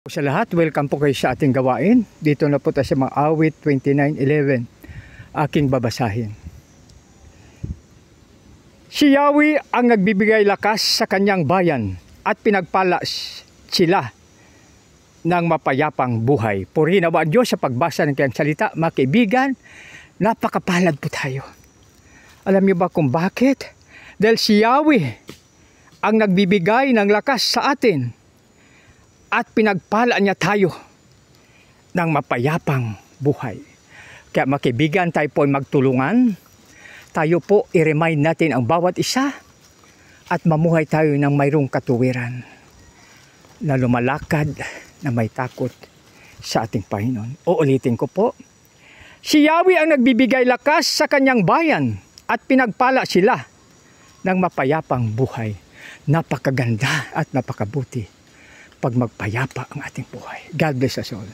Sa lahat, welcome po kayo sa ating gawain. Dito na po tayo sa mga awit 29:11. Aking babasahin. Si Yahweh ang nagbibigay lakas sa kanyang bayan at pinagpala sila ng mapayapang buhay. Purihin nawa ang Diyos sa pagbasa ng kanyang salita. Mga kaibigan, napakapalad po tayo. Alam niyo ba kung bakit? Dahil si Yahweh ang nagbibigay ng lakas sa atin at pinagpala niya tayo ng mapayapang buhay. Kaya mga kaibigan, tayo po ay magtulungan. Tayo po i-remind natin ang bawat isa at mamuhay tayo ng mayroong katuwiran na lumalakad na may takot sa ating Panginoon. Uulitin ko po. Si Yahweh ang nagbibigay lakas sa kanyang bayan at pinagpala sila ng mapayapang buhay. Napakaganda at napakabuti pag magpayapa ang ating buhay. God bless us all.